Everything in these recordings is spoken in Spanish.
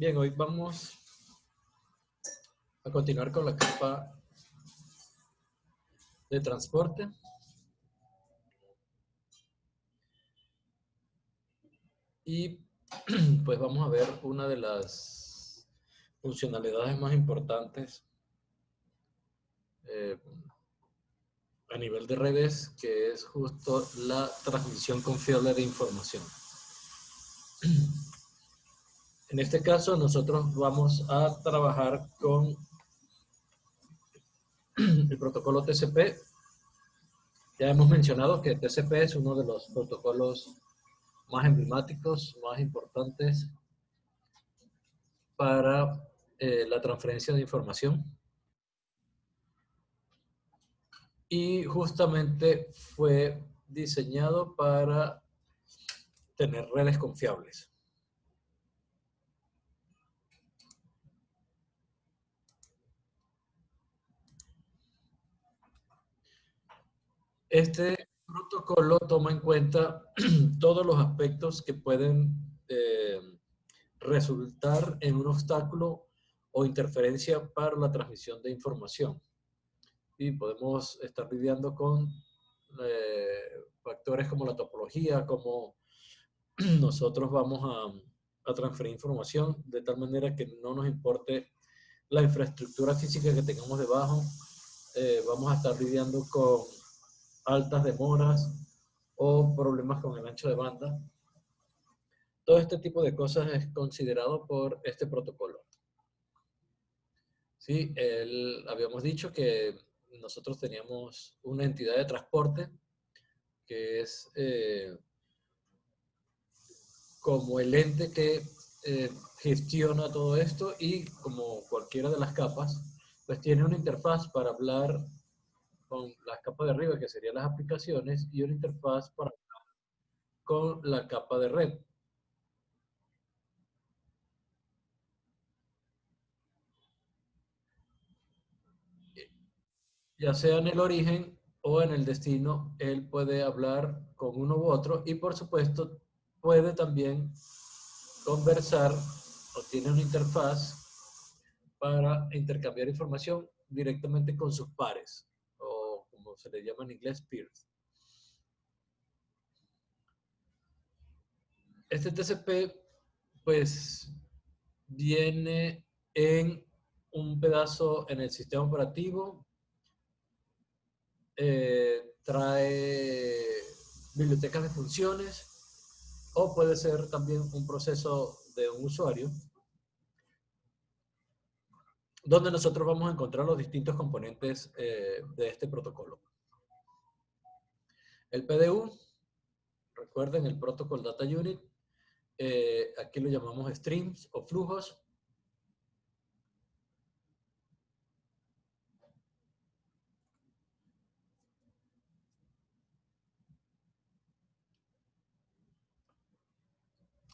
Bien, hoy vamos a continuar con la capa de transporte. Y pues vamos a ver una de las funcionalidades más importantes a nivel de redes, que es justo la transmisión confiable de información. En este caso, nosotros vamos a trabajar con el protocolo TCP. Ya hemos mencionado que TCP es uno de los protocolos más emblemáticos, más importantes para la transferencia de información. Y justamente fue diseñado para tener redes confiables. Este protocolo toma en cuenta todos los aspectos que pueden resultar en un obstáculo o interferencia para la transmisión de información. Y podemos estar lidiando con factores como la topología, como nosotros vamos a transferir información de tal manera que no nos importe la infraestructura física que tengamos debajo. Vamos a estar lidiando con altas demoras o problemas con el ancho de banda. Todo este tipo de cosas es considerado por este protocolo. Sí, habíamos dicho que nosotros teníamos una entidad de transporte que es como el ente que gestiona todo esto, y como cualquiera de las capas, pues tiene una interfaz para hablar con las capas de arriba, que serían las aplicaciones, y una interfaz para hablar con la capa de red. Ya sea en el origen o en el destino, él puede hablar con uno u otro, y por supuesto puede también conversar o tiene una interfaz para intercambiar información directamente con sus pares, o como se le llama en inglés, peers. Este TCP pues viene en un pedazo en el sistema operativo, trae bibliotecas de funciones, o puede ser también un proceso de un usuario, donde nosotros vamos a encontrar los distintos componentes de este protocolo. El PDU, recuerden, el Protocol Data Unit, aquí lo llamamos streams o flujos.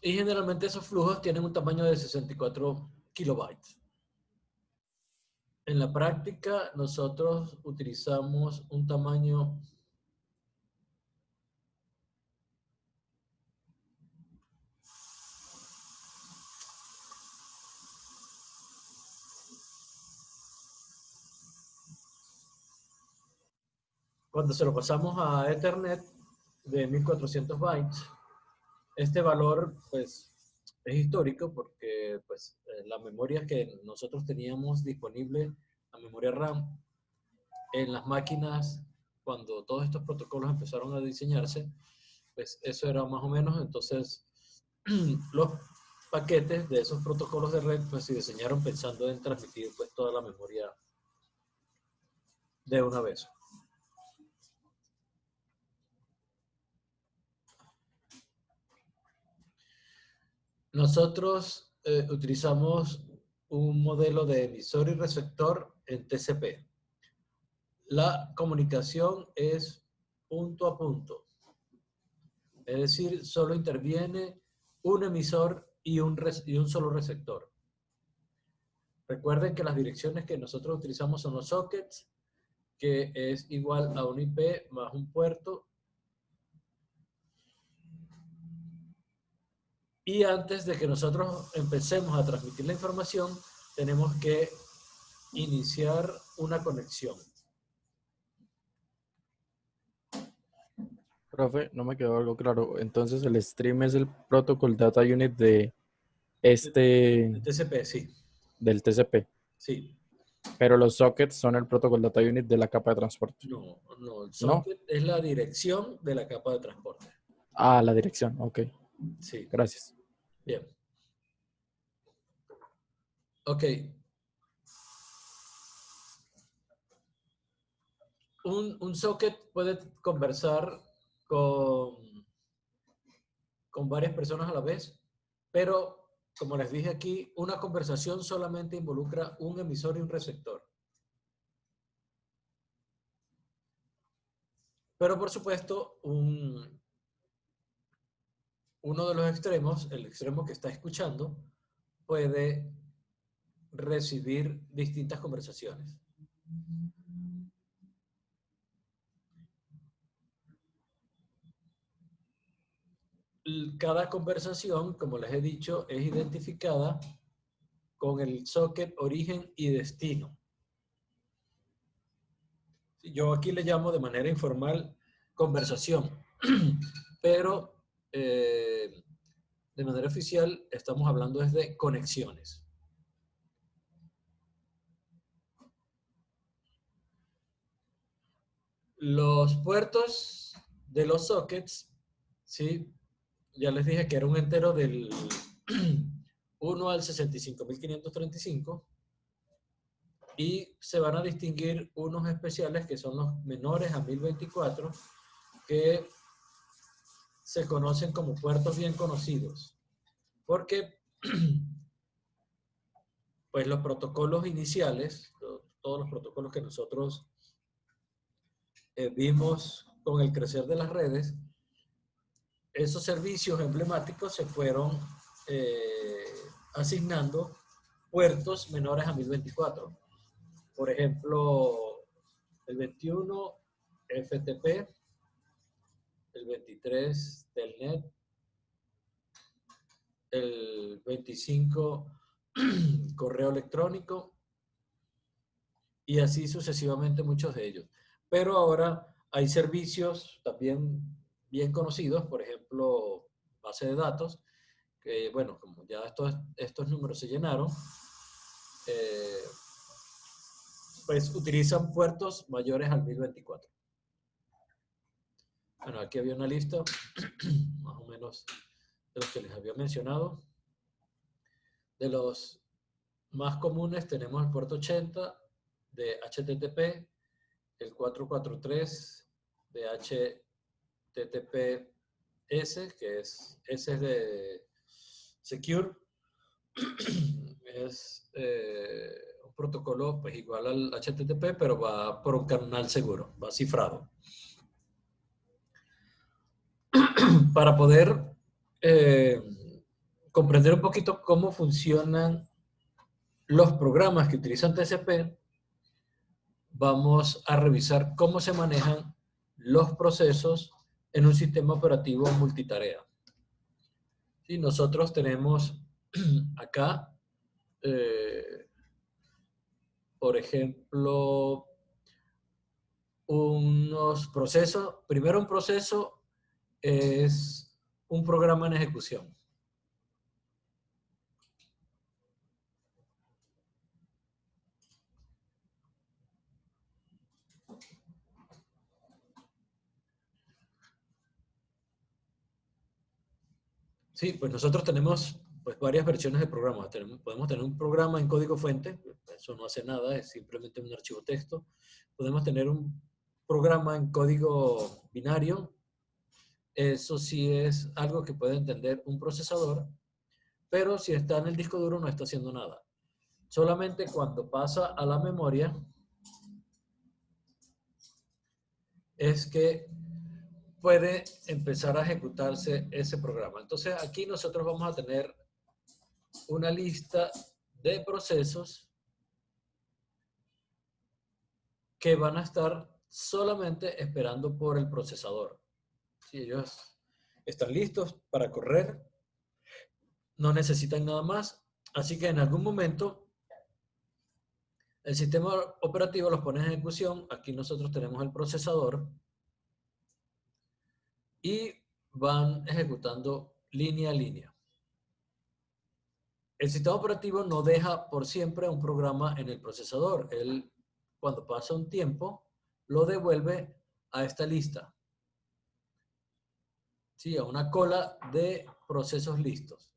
Y generalmente esos flujos tienen un tamaño de 64 kilobytes. En la práctica, nosotros utilizamos un tamaño cuando se lo pasamos a Ethernet de 1400 bytes. Este valor pues es histórico porque pues la memoria que nosotros teníamos disponible, la memoria RAM, en las máquinas cuando todos estos protocolos empezaron a diseñarse, pues eso era más o menos. Entonces los paquetes de esos protocolos de red pues se diseñaron pensando en transmitir pues toda la memoria de una vez. Nosotros utilizamos un modelo de emisor y receptor en TCP. La comunicación es punto a punto, es decir, solo interviene un emisor y un solo receptor. Recuerden que las direcciones que nosotros utilizamos son los sockets, que es igual a un IP más un puerto, Y antes de que nosotros empecemos a transmitir la información, tenemos que iniciar una conexión. Profe, no me quedó algo claro. Entonces el stream es el Protocol Data Unit de este, El TCP, sí. del TCP, Sí. pero los sockets son el Protocol Data Unit de la capa de transporte. No, no, el ¿No? socket es la dirección de la capa de transporte. Ah, la dirección, ok. Sí, Gracias. bien. Ok. Un socket puede conversar con varias personas a la vez, pero como les dije aquí, una conversación solamente involucra un emisor y un receptor. Pero por supuesto, uno de los extremos, el extremo que está escuchando, puede recibir distintas conversaciones. Cada conversación, como les he dicho, es identificada con el socket origen y destino. Yo aquí le llamo de manera informal conversación, pero de manera oficial estamos hablando desde conexiones. Los puertos de los sockets, ¿sí? Ya les dije que era un entero del 1 al 65.535 y se van a distinguir unos especiales que son los menores a 1024 que se conocen como puertos bien conocidos porque pues los protocolos iniciales, todos los protocolos que nosotros vimos con el crecer de las redes, esos servicios emblemáticos se fueron asignando puertos menores a 1024. Por ejemplo, el 21 FTP, el 23 Telnet, el 25 correo electrónico y así sucesivamente muchos de ellos. Pero ahora hay servicios también bien conocidos, por ejemplo, base de datos, que bueno, como ya estos números se llenaron, eh, pues utilizan puertos mayores al 1024. Bueno, aquí había una lista, más o menos, de los que les había mencionado. De los más comunes tenemos el puerto 80 de HTTP, el 443 de HTTPS, que es S es de Secure, es un protocolo pues igual al HTTP, pero va por un canal seguro, va cifrado. Para poder eh, comprender un poquito cómo funcionan los programas que utilizan TCP, vamos a revisar cómo se manejan los procesos en un sistema operativo multitarea. Y nosotros tenemos acá, por ejemplo, unos procesos. Primero, un proceso es un programa en ejecución. Sí, pues nosotros tenemos pues, varias versiones de programas. Podemos tener un programa en código fuente, eso no hace nada, es simplemente un archivo texto. Podemos tener un programa en código binario, eso sí es algo que puede entender un procesador, pero si está en el disco duro no está haciendo nada. Solamente cuando pasa a la memoria es que puede empezar a ejecutarse ese programa. Entonces aquí nosotros vamos a tener una lista de procesos que van a estar solamente esperando por el procesador. Si ellos están listos para correr, no necesitan nada más. Así que en algún momento el sistema operativo los pone en ejecución. Aquí nosotros tenemos el procesador y van ejecutando línea a línea. El sistema operativo no deja por siempre un programa en el procesador. Él, cuando pasa un tiempo, lo devuelve a esta lista. Sí, a una cola de procesos listos.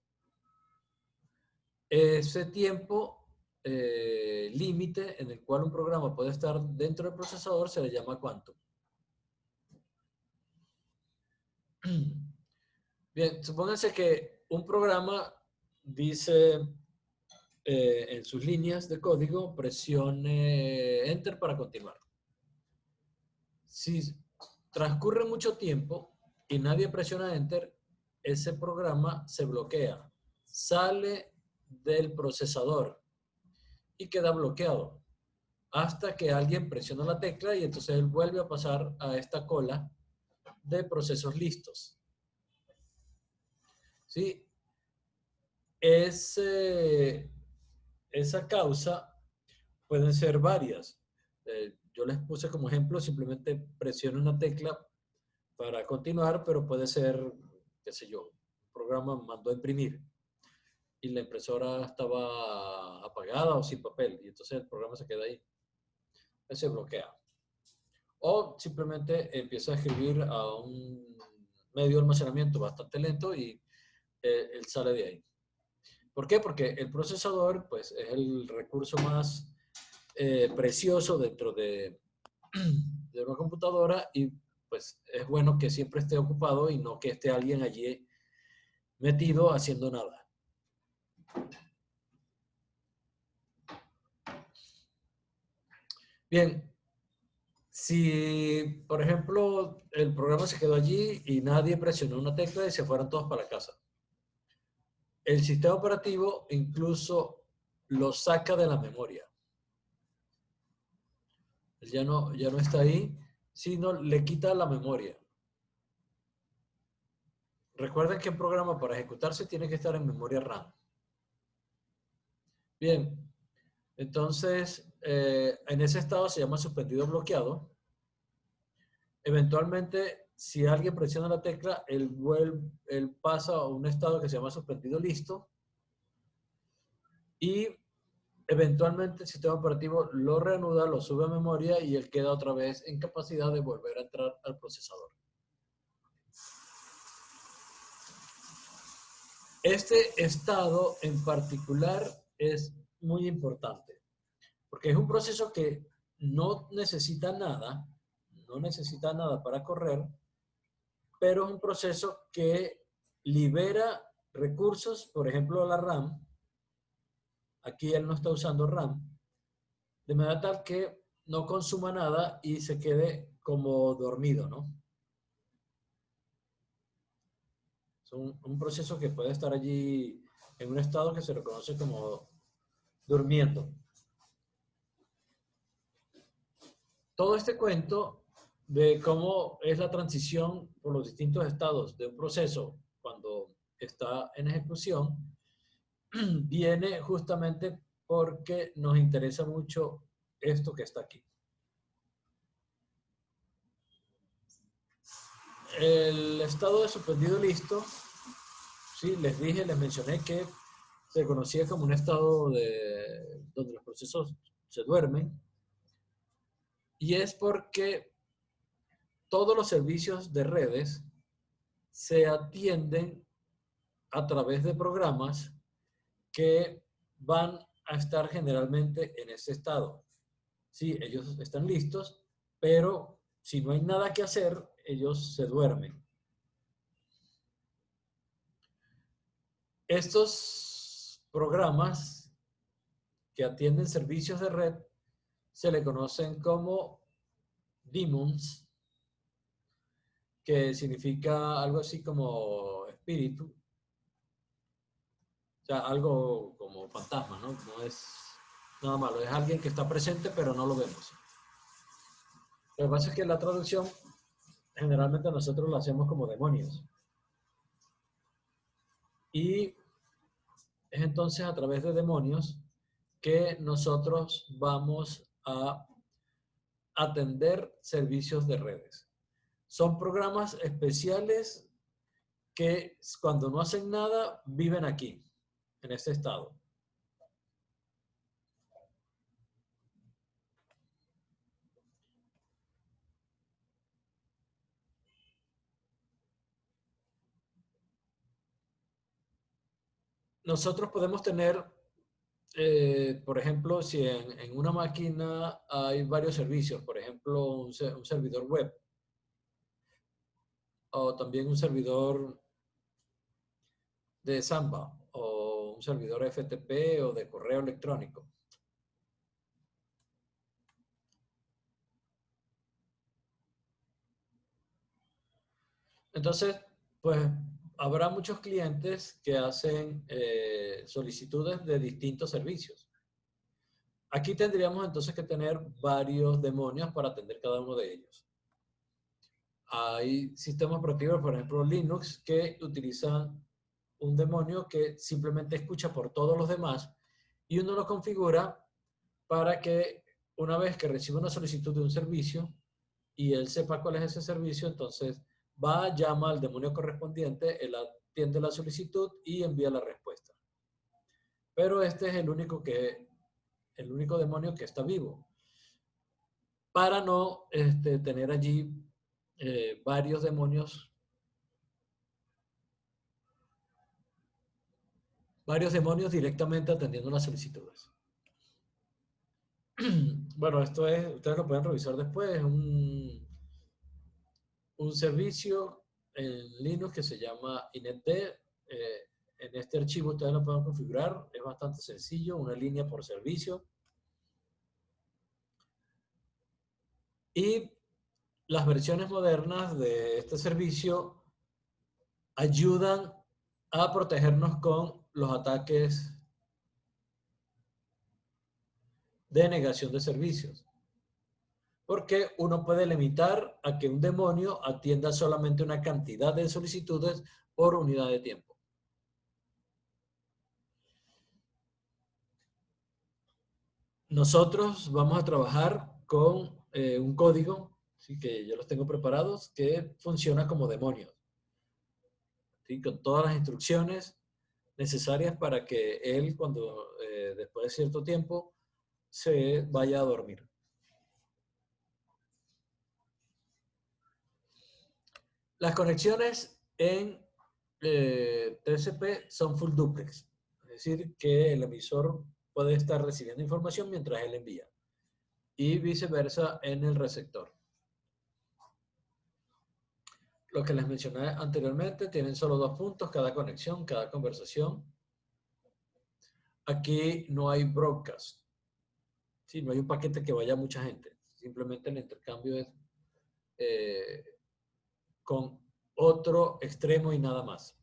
Ese tiempo límite en el cual un programa puede estar dentro del procesador se le llama quantum. Bien, supónganse que un programa dice en sus líneas de código, presione Enter para continuar. Si transcurre mucho tiempo y nadie presiona Enter, ese programa se bloquea, sale del procesador y queda bloqueado hasta que alguien presiona la tecla y entonces él vuelve a pasar a esta cola de procesos listos. ¿Sí? Esa causa pueden ser varias. Yo les puse como ejemplo, simplemente presione una tecla para continuar, pero puede ser, qué sé yo, un programa mandó a imprimir y la impresora estaba apagada o sin papel y entonces el programa se queda ahí. Se bloquea. O simplemente empieza a escribir a un medio de almacenamiento bastante lento y él sale de ahí. ¿Por qué? Porque el procesador pues, es el recurso más precioso dentro de una computadora y pues es bueno que siempre esté ocupado y no que esté alguien allí metido haciendo nada. Bien, si por ejemplo el programa se quedó allí y nadie presionó una tecla y se fueron todos para casa, el sistema operativo incluso lo saca de la memoria. Ya no está ahí, sino le quita la memoria. Recuerden que un programa para ejecutarse tiene que estar en memoria RAM. Bien, entonces en ese estado se llama suspendido bloqueado. Eventualmente, si alguien presiona la tecla, él pasa a un estado que se llama suspendido listo y eventualmente el sistema operativo lo reanuda, lo sube a memoria y él queda otra vez en capacidad de volver a entrar al procesador. Este estado en particular es muy importante porque es un proceso que no necesita nada para correr, pero es un proceso que libera recursos, por ejemplo la RAM. Aquí él no está usando RAM, de manera tal que no consuma nada y se quede como dormido, ¿no? Es un proceso que puede estar allí en un estado que se le conoce como durmiendo. Todo este cuento de cómo es la transición por los distintos estados de un proceso cuando está en ejecución viene justamente porque nos interesa mucho esto que está aquí. El estado de suspendido listo, sí, les mencioné que se conocía como un estado donde los procesos se duermen, y es porque todos los servicios de redes se atienden a través de programas que van a estar generalmente en ese estado. Sí, ellos están listos, pero si no hay nada que hacer, ellos se duermen. Estos programas que atienden servicios de red se le conocen como daemons, que significa algo así como espíritu, o sea, algo como fantasma, ¿no? No es nada malo, es alguien que está presente pero no lo vemos. Lo que pasa es que la traducción generalmente nosotros lo hacemos como demonios. Y Es entonces a través de demonios que nosotros vamos a atender servicios de redes. Son programas especiales que cuando no hacen nada viven aquí, en este estado. Nosotros podemos tener, por ejemplo, si en una máquina hay varios servicios, por ejemplo, un servidor web o también un servidor de Samba o un servidor FTP o de correo electrónico. Entonces, pues habrá muchos clientes que hacen solicitudes de distintos servicios. Aquí tendríamos entonces que tener varios demonios para atender cada uno de ellos. Hay sistemas operativos, por ejemplo Linux, que utilizan un demonio que simplemente escucha por todos los demás y uno lo configura para que una vez que reciba una solicitud de un servicio y él sepa cuál es ese servicio, entonces va, llama al demonio correspondiente, él atiende la solicitud y envía la respuesta. Pero este es el único demonio que está vivo. Para no tener allí varios demonios directamente atendiendo las solicitudes. Bueno, esto es, ustedes lo pueden revisar después, es un servicio en Linux que se llama inetd. En este archivo ustedes lo pueden configurar, es bastante sencillo, una línea por servicio. Y las versiones modernas de este servicio ayudan a protegernos con los ataques de negación de servicios. Porque uno puede limitar a que un demonio atienda solamente una cantidad de solicitudes por unidad de tiempo. Nosotros vamos a trabajar con un código, ¿sí? Que yo los tengo preparados, que funciona como demonios, ¿sí? Con todas las instrucciones necesarias para que él, cuando después de cierto tiempo, se vaya a dormir. Las conexiones en TCP son full duplex, es decir, que el emisor puede estar recibiendo información mientras él envía, y viceversa en el receptor. Lo que les mencioné anteriormente, tienen solo 2 puntos cada conexión, cada conversación. Aquí no hay broadcast, ¿sí? No hay un paquete que vaya a mucha gente, simplemente el intercambio es con otro extremo y nada más.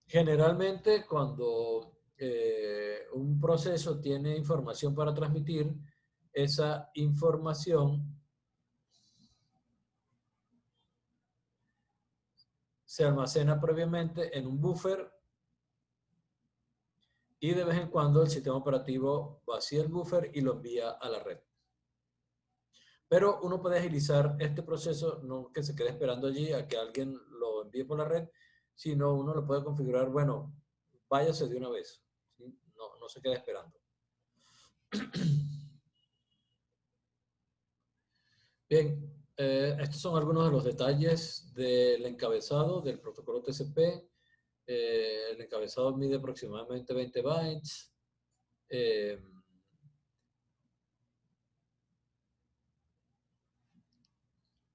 Generalmente cuando un proceso tiene información para transmitir, esa información se almacena previamente en un buffer y de vez en cuando el sistema operativo vacía el buffer y lo envía a la red. Pero uno puede agilizar este proceso, no que se quede esperando allí a que alguien lo envíe por la red, sino uno lo puede configurar, bueno, váyase de una vez, ¿sí? No se quede esperando. Bien, estos son algunos de los detalles del encabezado del protocolo TCP. El encabezado mide aproximadamente 20 bytes.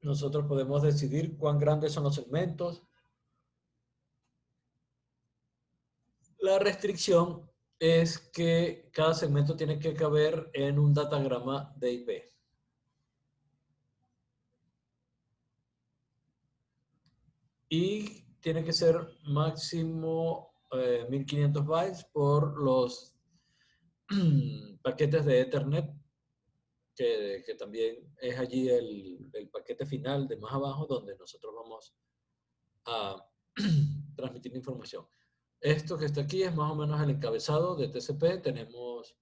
Nosotros podemos decidir cuán grandes son los segmentos. La restricción es que cada segmento tiene que caber en un datagrama de IP. Y tiene que ser máximo 1500 bytes por los paquetes de Ethernet, que también es allí el paquete final de más abajo donde nosotros vamos a transmitir la información. Esto que está aquí es más o menos el encabezado de TCP. Tenemos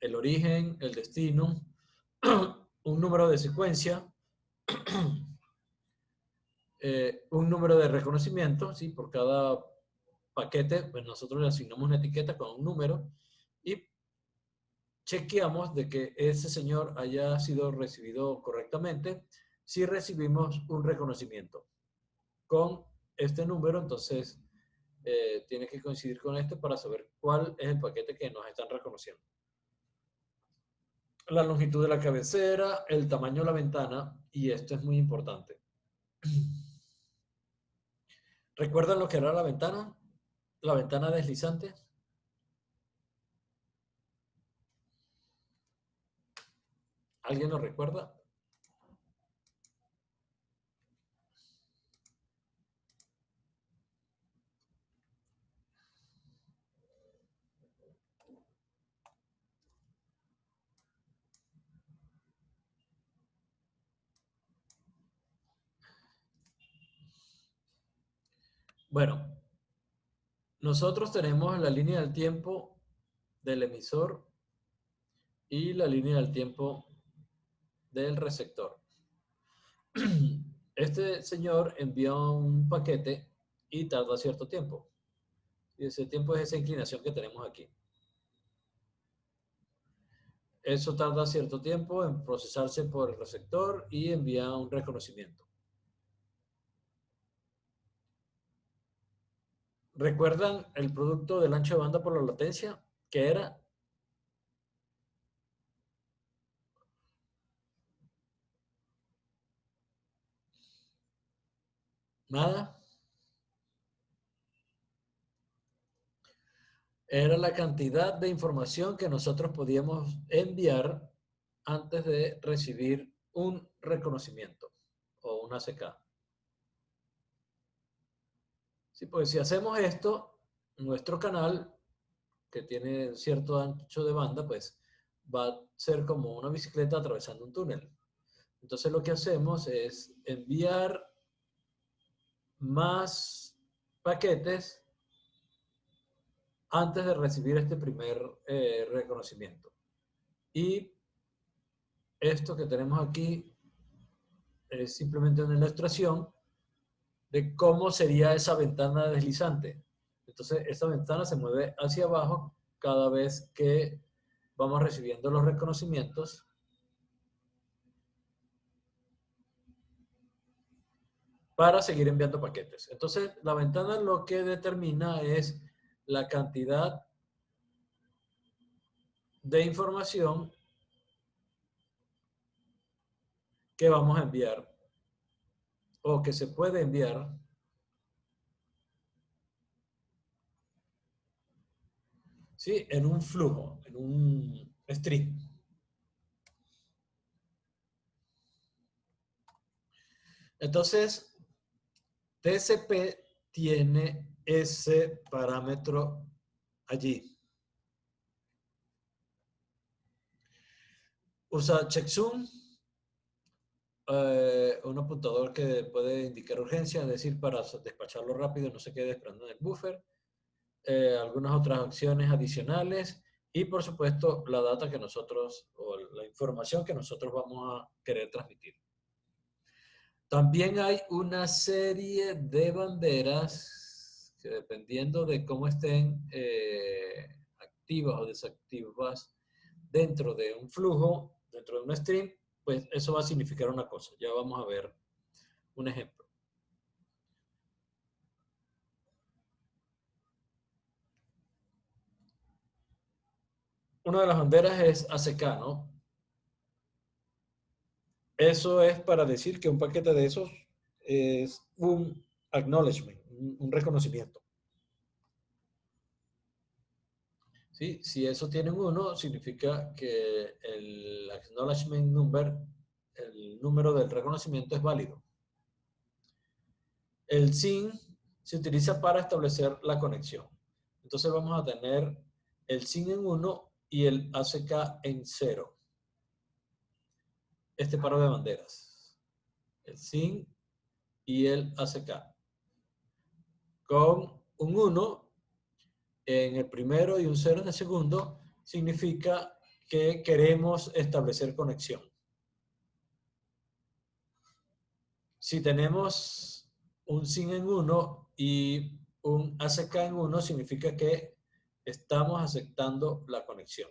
el origen, el destino, un número de secuencia, un número de reconocimiento, ¿sí? Por cada paquete, pues nosotros le asignamos una etiqueta con un número y chequeamos de que ese señor haya sido recibido correctamente. Si recibimos un reconocimiento con este número, entonces tiene que coincidir con este para saber cuál es el paquete que nos están reconociendo. La longitud de la cabecera, el tamaño de la ventana, y esto es muy importante. ¿Recuerdan lo que era la ventana? La ventana deslizante. ¿Alguien lo recuerda? Bueno, nosotros tenemos la línea del tiempo del emisor y la línea del tiempo del receptor. Este señor envía un paquete y tarda cierto tiempo. Y ese tiempo es esa inclinación que tenemos aquí. Eso tarda cierto tiempo en procesarse por el receptor y envía un reconocimiento. ¿Recuerdan el producto del ancho de banda por la latencia? ¿Qué era? Nada. Era la cantidad de información que nosotros podíamos enviar antes de recibir un reconocimiento o una ACK. Sí, pues si hacemos esto, nuestro canal, que tiene cierto ancho de banda, pues va a ser como una bicicleta atravesando un túnel. Entonces lo que hacemos es enviar más paquetes antes de recibir este primer reconocimiento. Y esto que tenemos aquí es simplemente una ilustración de cómo sería esa ventana deslizante. Entonces, esta ventana se mueve hacia abajo cada vez que vamos recibiendo los reconocimientos. Para seguir enviando paquetes. Entonces, la ventana lo que determina es la cantidad de información que vamos a enviar o que se puede enviar ¿sí? En un flujo, en un string. Entonces, TCP tiene ese parámetro allí. Usa checksum, un apuntador que puede indicar urgencia, es decir, para despacharlo rápido, no se quede esperando en el buffer. Algunas otras opciones adicionales y, por supuesto, la data que nosotros, o la información que nosotros vamos a querer transmitir. También hay una serie de banderas que, dependiendo de cómo estén activas o desactivas dentro de un flujo, dentro de un stream, pues eso va a significar una cosa. Ya vamos a ver un ejemplo. Una de las banderas es ACK, ¿no? Eso es para decir que un paquete de esos es un acknowledgement, un reconocimiento. ¿Sí? Si eso tiene un 1, significa que el acknowledgement number, el número del reconocimiento, es válido. El SYN se utiliza para establecer la conexión. Entonces vamos a tener el SYN en 1 y el ACK en 0. Este paro de banderas. El SYN y el ACK. Con un 1 en el primero y un 0 en el segundo, significa que queremos establecer conexión. Si tenemos un SYN en 1 y un ACK en 1, significa que estamos aceptando la conexión.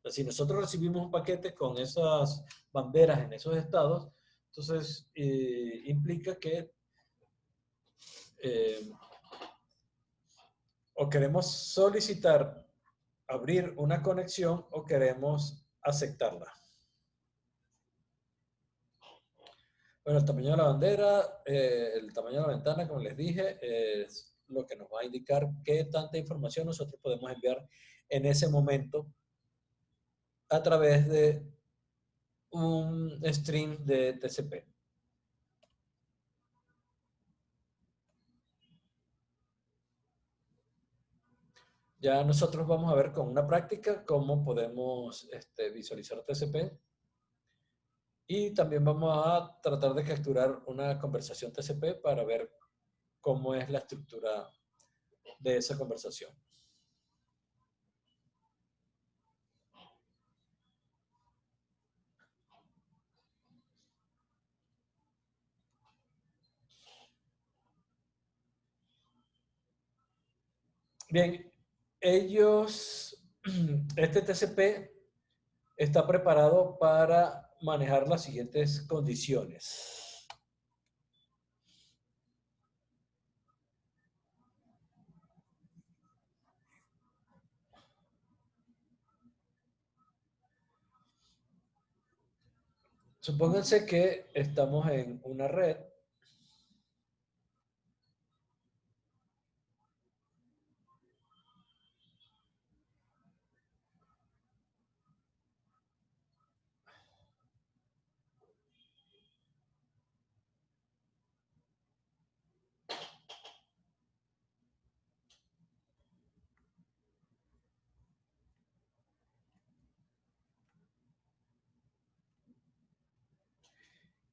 Si nosotros recibimos un paquete con esas banderas en esos estados, entonces implica que o queremos solicitar abrir una conexión o queremos aceptarla. Bueno, el tamaño de la bandera, el tamaño de la ventana, como les dije, es lo que nos va a indicar qué tanta información nosotros podemos enviar en ese momento a través de un stream de TCP. Ya nosotros vamos a ver con una práctica cómo podemos visualizar TCP. Y también vamos a tratar de capturar una conversación TCP para ver cómo es la estructura de esa conversación. Bien, este TCP está preparado para manejar las siguientes condiciones. Supónganse que estamos en una red.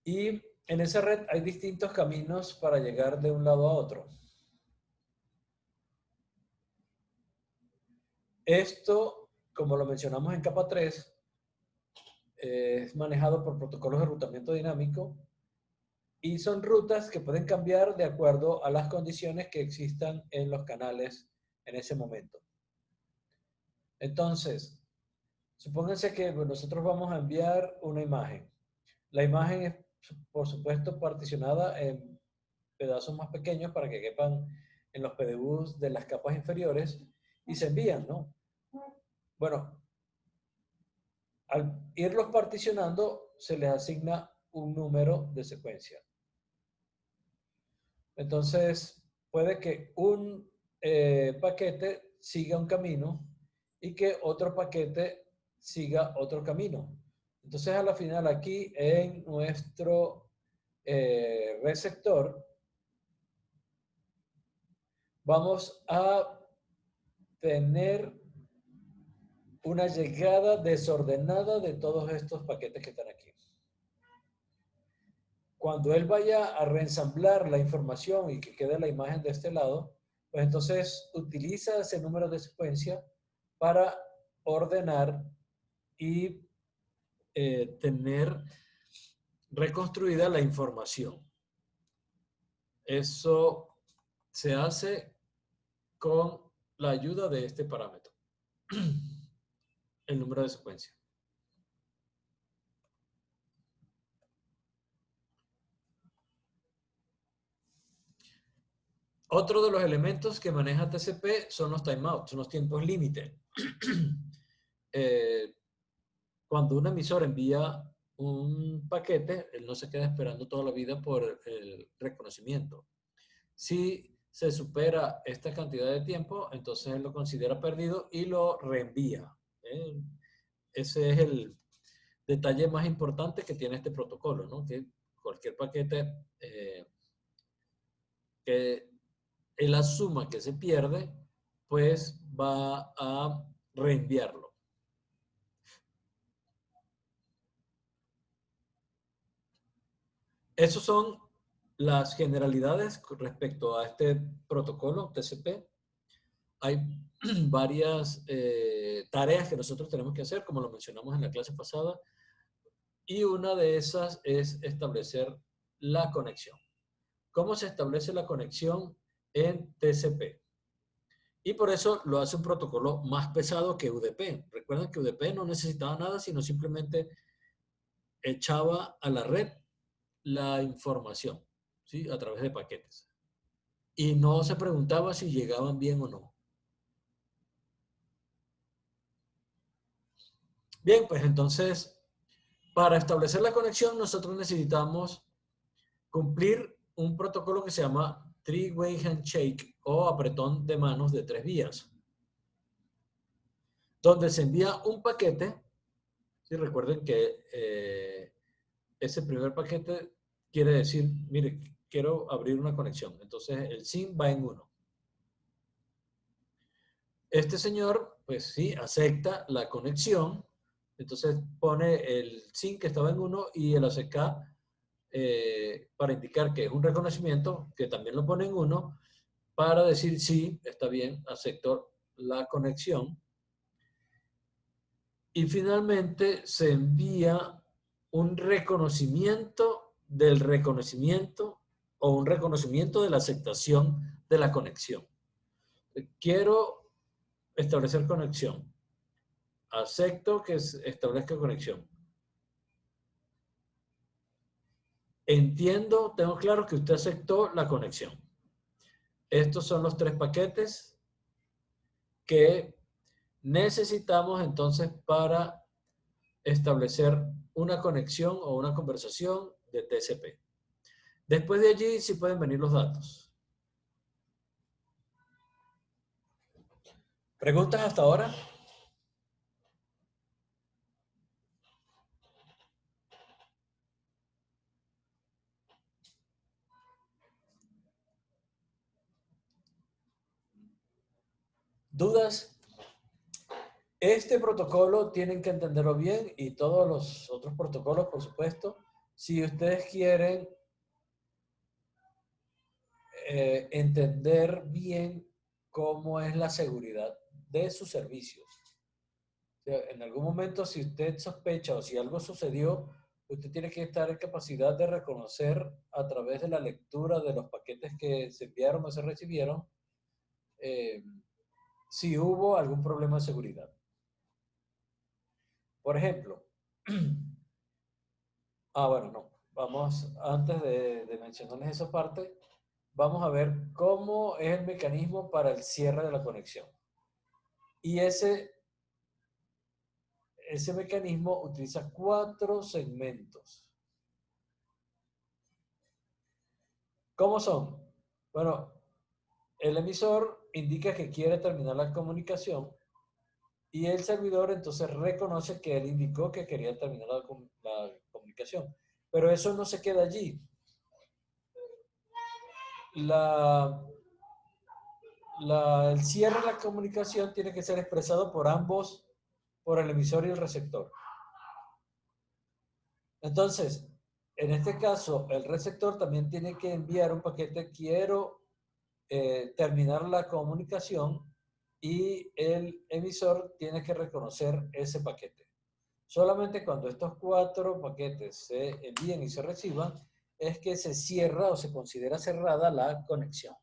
Y en esa red hay distintos caminos para llegar de un lado a otro. Esto, como lo mencionamos en capa 3, es manejado por protocolos de rutamiento dinámico y son rutas que pueden cambiar de acuerdo a las condiciones que existan en los canales en ese momento. Entonces, supónganse que nosotros vamos a enviar una imagen. La imagen es, por supuesto, particionada en pedazos más pequeños para que quepan en los PDUs de las capas inferiores y se envían, ¿no? Bueno, al irlos particionando, se les asigna un número de secuencia. Entonces, puede que un paquete siga un camino y que otro paquete siga otro camino. Entonces, a la final, aquí en nuestro receptor, vamos a tener una llegada desordenada de todos estos paquetes que están aquí. Cuando él vaya a reensamblar la información y que quede la imagen de este lado, pues entonces utiliza ese número de secuencia para ordenar y tener reconstruida la información. Eso se hace con la ayuda de este parámetro, el número de secuencia. Otro de los elementos que maneja TCP son los timeouts, son los tiempos límite. Cuando un emisor envía un paquete, él no se queda esperando toda la vida por el reconocimiento. Si se supera esta cantidad de tiempo, entonces él lo considera perdido y lo reenvía. Ese es el detalle más importante que tiene este protocolo, ¿no? Que cualquier paquete que él asuma que se pierde, pues va a reenviarlo. Esos son las generalidades con respecto a este protocolo TCP. Hay varias tareas que nosotros tenemos que hacer, como lo mencionamos en la clase pasada, y una de esas es establecer la conexión. ¿Cómo se establece la conexión en TCP? Y por eso lo hace un protocolo más pesado que UDP. Recuerden que UDP no necesitaba nada, sino simplemente echaba a la red la información, ¿sí? A través de paquetes. Y no se preguntaba si llegaban bien o no. Bien, pues entonces, para establecer la conexión, nosotros necesitamos cumplir un protocolo que se llama Three-Way Handshake o apretón de manos de 3 vías, donde se envía un paquete. ¿Sí? Recuerden que ese primer paquete quiere decir, mire, quiero abrir una conexión. Entonces el SYN va en 1. Este señor, pues sí, acepta la conexión. Entonces pone el SYN que estaba en 1 y el ACK para indicar que es un reconocimiento, que también lo pone en 1, para decir sí, está bien, acepto la conexión. Y finalmente se envía un reconocimiento del reconocimiento o un reconocimiento de la aceptación de la conexión. Quiero establecer conexión. Acepto que establezca conexión. Entiendo, tengo claro que usted aceptó la conexión. Estos son los 3 paquetes que necesitamos entonces para establecer una conexión o una conversación de TCP. Después de allí sí pueden venir los datos. ¿Preguntas hasta ahora? ¿Dudas? Este protocolo tienen que entenderlo bien y todos los otros protocolos, por supuesto. Si ustedes quieren entender bien cómo es la seguridad de sus servicios. O sea, en algún momento, si usted sospecha o si algo sucedió, usted tiene que estar en capacidad de reconocer a través de la lectura de los paquetes que se enviaron o se recibieron eh, si hubo algún problema de seguridad. Por ejemplo, bueno, no. Vamos, antes de mencionarles esa parte, vamos a ver cómo es el mecanismo para el cierre de la conexión. Y ese mecanismo utiliza 4 segmentos. ¿Cómo son? Bueno, el emisor indica que quiere terminar la comunicación y el servidor entonces reconoce que él indicó que quería terminar la comunicación. Pero eso no se queda allí. El cierre de la comunicación tiene que ser expresado por ambos, por el emisor y el receptor. Entonces, en este caso, el receptor también tiene que enviar un paquete, quiero terminar la comunicación, y el emisor tiene que reconocer ese paquete. Solamente cuando estos 4 paquetes se envíen y se reciban, es que se cierra o se considera cerrada la conexión.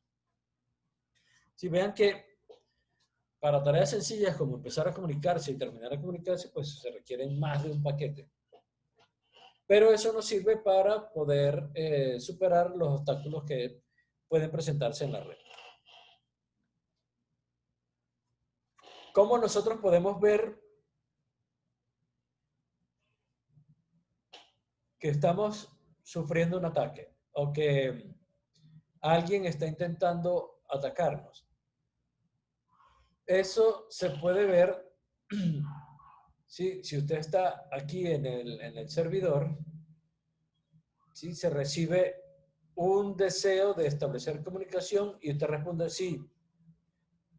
Si vean que para tareas sencillas como empezar a comunicarse y terminar a comunicarse, pues se requieren más de un paquete. Pero eso nos sirve para poder superar los obstáculos que pueden presentarse en la red. ¿Cómo nosotros podemos ver que estamos sufriendo un ataque o que alguien está intentando atacarnos? Eso se puede ver ¿sí? Si usted está aquí en el servidor, ¿sí? Se recibe un deseo de establecer comunicación y usted responde sí,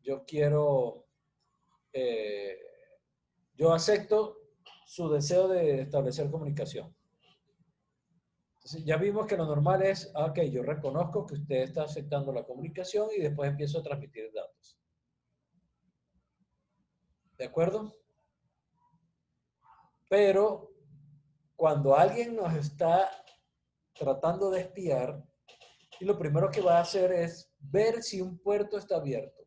yo quiero, yo acepto su deseo de establecer comunicación. Sí, ya vimos que lo normal es, ok, yo reconozco que usted está aceptando la comunicación y después empiezo a transmitir datos. ¿De acuerdo? Pero cuando alguien nos está tratando de espiar, y lo primero que va a hacer es ver si un puerto está abierto.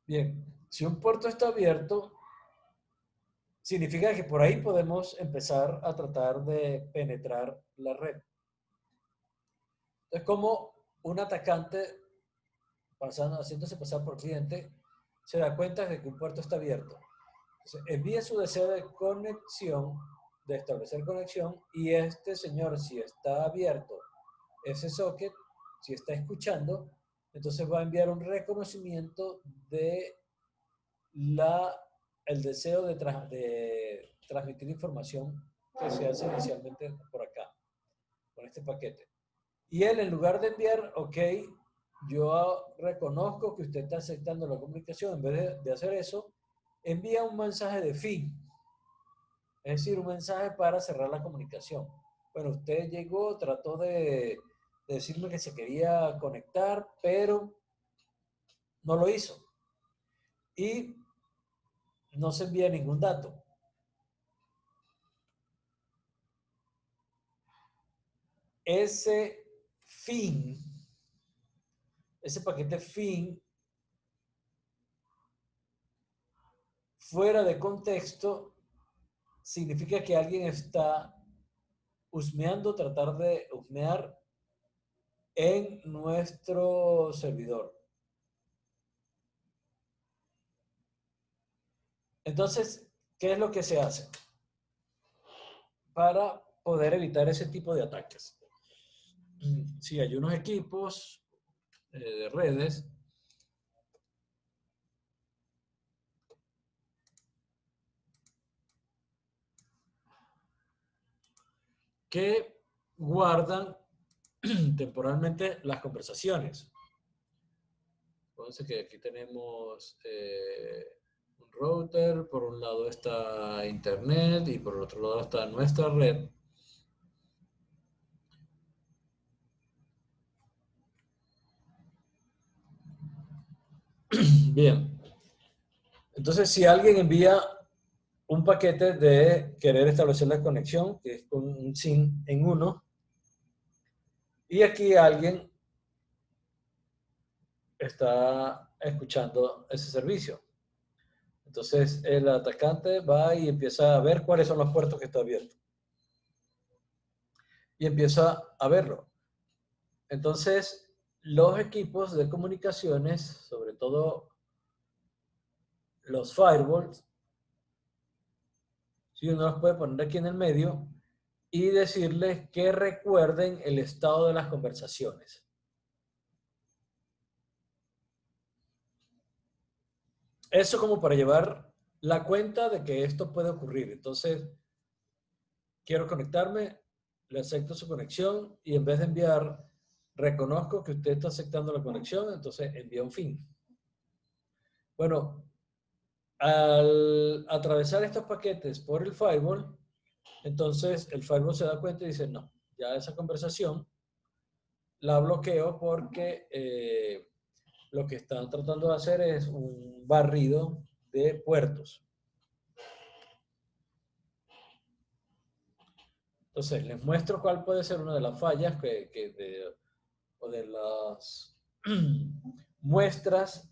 Bien, si un puerto está abierto, significa que por ahí podemos empezar a tratar de penetrar la red. Es como un atacante haciéndose pasar por cliente se da cuenta de que un puerto está abierto. Entonces, envía su deseo de conexión, de establecer conexión, y este señor, si está abierto ese socket, si está escuchando, entonces va a enviar un reconocimiento de la, el deseo de transmitir información que se hace inicialmente por acá, con este paquete. Y él, en lugar de enviar, ok, yo reconozco que usted está aceptando la comunicación, en vez de hacer eso, envía un mensaje de fin, es decir, un mensaje para cerrar la comunicación. Bueno, usted llegó, trató de decirme que se quería conectar, pero no lo hizo. Y no se envía ningún dato. Ese fin, ese paquete fin, fuera de contexto, significa que alguien está husmeando, tratar de husmear en nuestro servidor. Entonces, ¿qué es lo que se hace para poder evitar ese tipo de ataques? Si hay unos equipos de redes que guardan temporalmente las conversaciones. Entonces que aquí tenemos un router, por un lado está internet y por el otro lado está nuestra red. Bien, entonces si alguien envía un paquete de querer establecer la conexión, que es con un SYN en uno, y aquí alguien está escuchando ese servicio. Entonces el atacante va y empieza a ver cuáles son los puertos que está abierto. Y empieza a verlo. Entonces los equipos de comunicaciones, sobre todo los firewalls, si uno los puede poner aquí en el medio y decirles que recuerden el estado de las conversaciones. Eso como para llevar la cuenta de que esto puede ocurrir. Entonces, quiero conectarme, le acepto su conexión y en vez de enviar, reconozco que usted está aceptando la conexión, entonces envía un fin. Bueno, al atravesar estos paquetes por el firewall, entonces el firewall se da cuenta y dice, no, ya esa conversación la bloqueo porque lo que están tratando de hacer es un barrido de puertos. Entonces, les muestro cuál puede ser una de las fallas o de las muestras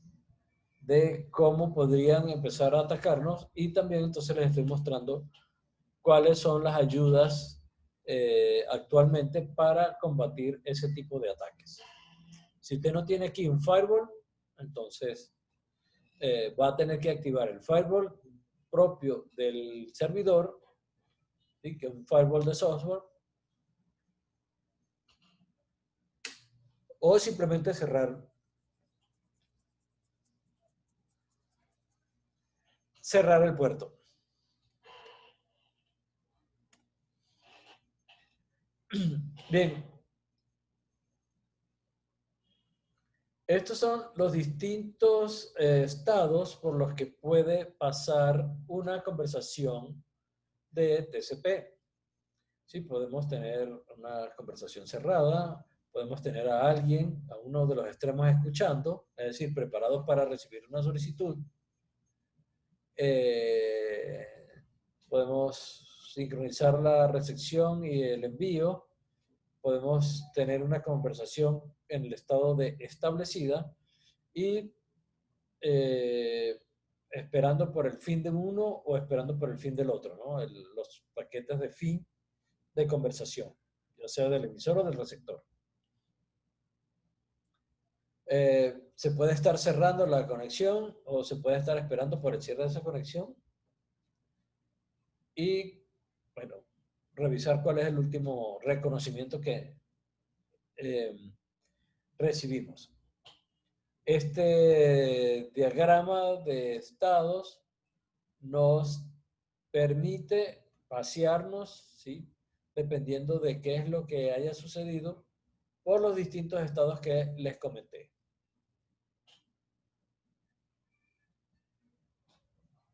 de cómo podrían empezar a atacarnos y también entonces les estoy mostrando cuáles son las ayudas actualmente para combatir ese tipo de ataques. Si usted no tiene aquí un firewall, entonces va a tener que activar el firewall propio del servidor, ¿sí? Que es un firewall de software, o simplemente cerrar el puerto. Bien, Estos son los distintos estados por los que puede pasar una conversación de TCP. Sí, podemos tener una conversación cerrada, podemos tener a alguien a uno de los extremos escuchando, es decir, preparado para recibir una solicitud. Eh, Podemos sincronizar la recepción y el envío. Podemos tener una conversación en el estado de establecida y eh, esperando por el fin de uno o esperando por el fin del otro, ¿no? Los paquetes de fin de conversación, ya sea del emisor o del receptor. Se puede estar cerrando la conexión o se puede estar esperando por el cierre de esa conexión y, bueno, revisar cuál es el último reconocimiento que eh, recibimos. Este diagrama de estados nos permite pasearnos, ¿sí? Dependiendo de qué es lo que haya sucedido por los distintos estados que les comenté.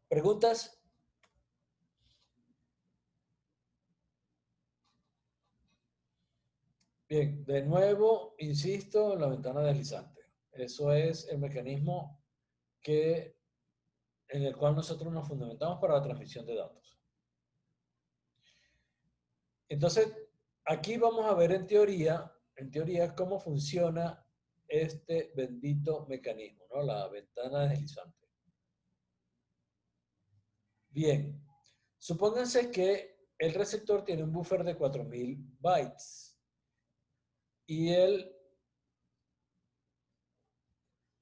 ¿Preguntas? Bien, de nuevo, insisto en la ventana deslizante. Eso es el mecanismo en el cual nosotros nos fundamentamos para la transmisión de datos. Entonces, aquí vamos a ver en teoría cómo funciona este bendito mecanismo, ¿no? La ventana deslizante. Bien, supónganse que el receptor tiene un buffer de 4000 bytes y el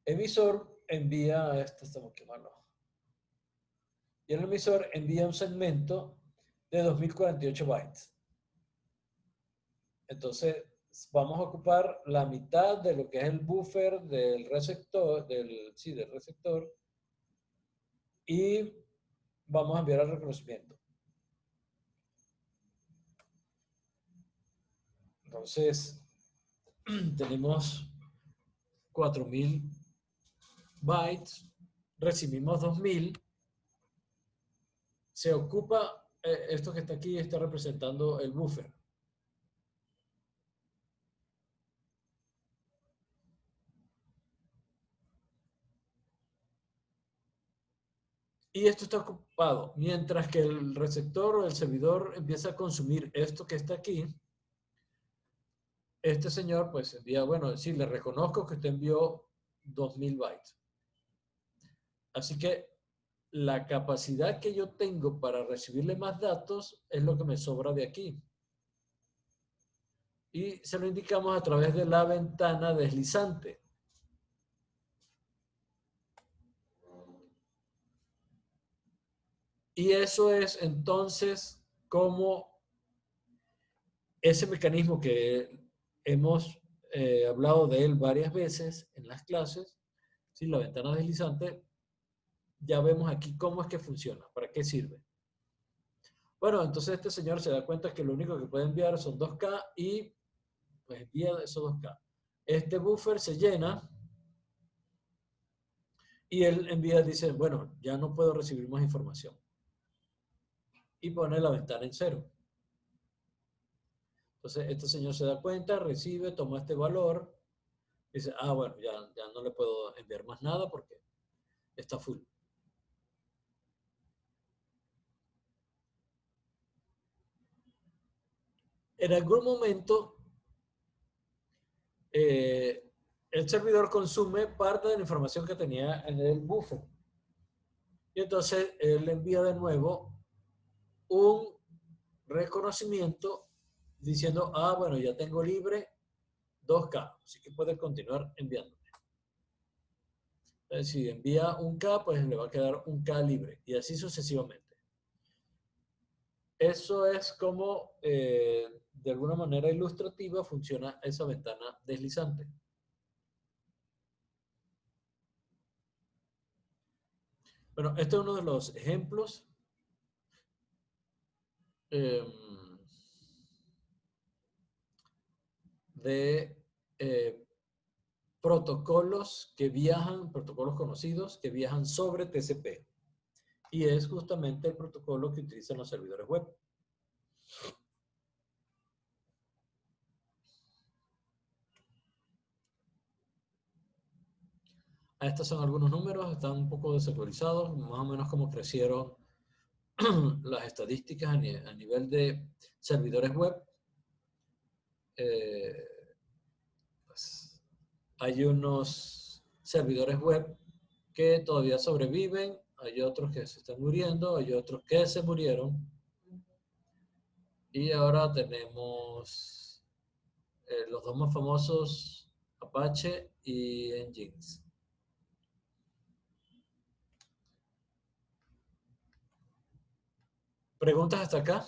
emisor envía, esto estamos quemando, y el emisor envía un segmento de 2048 bytes. Entonces, vamos a ocupar la mitad de lo que es el buffer del receptor, del receptor, y vamos a enviar el reconocimiento. Entonces, tenemos 4000 bytes, recibimos 2000, se ocupa, esto que está aquí está representando el buffer. Y esto está ocupado, mientras que el receptor o el servidor empieza a consumir esto que está aquí. Este señor pues envía, bueno, sí, le reconozco que usted envió 2000 bytes. Así que la capacidad que yo tengo para recibirle más datos es lo que me sobra de aquí. Y se lo indicamos a través de la ventana deslizante. Y eso es entonces como ese mecanismo que hemos hablado de él varias veces en las clases, ¿sí? La ventana deslizante, ya vemos aquí cómo es que funciona, para qué sirve. Bueno, entonces este señor se da cuenta que lo único que puede enviar son 2K y pues envía esos 2K. Este buffer se llena y él envía, dice, bueno, ya no puedo recibir más información. Y pone la ventana en 0. Entonces este señor se da cuenta, recibe, toma este valor, dice, ah, bueno, ya no le puedo enviar más nada porque está full. En algún momento, el servidor consume parte de la información que tenía en el buffer. Y entonces él envía de nuevo un reconocimiento diciendo, ah, bueno, ya tengo libre 2K, así que puede continuar enviando. Entonces, si envía un K, pues le va a quedar un K libre y así sucesivamente. Eso es como, de alguna manera ilustrativa, funciona esa ventana deslizante. Bueno, este es uno de los ejemplos eh, de protocolos que viajan, protocolos conocidos que viajan sobre TCP. Y es justamente el protocolo que utilizan los servidores web. Estos son algunos números, están un poco desactualizados, más o menos como crecieron las estadísticas a nivel de servidores web. Pues, hay unos servidores web que todavía sobreviven, hay otros que se están muriendo, hay otros que se murieron. Y ahora tenemos los dos más famosos, Apache y Nginx. ¿Preguntas hasta acá?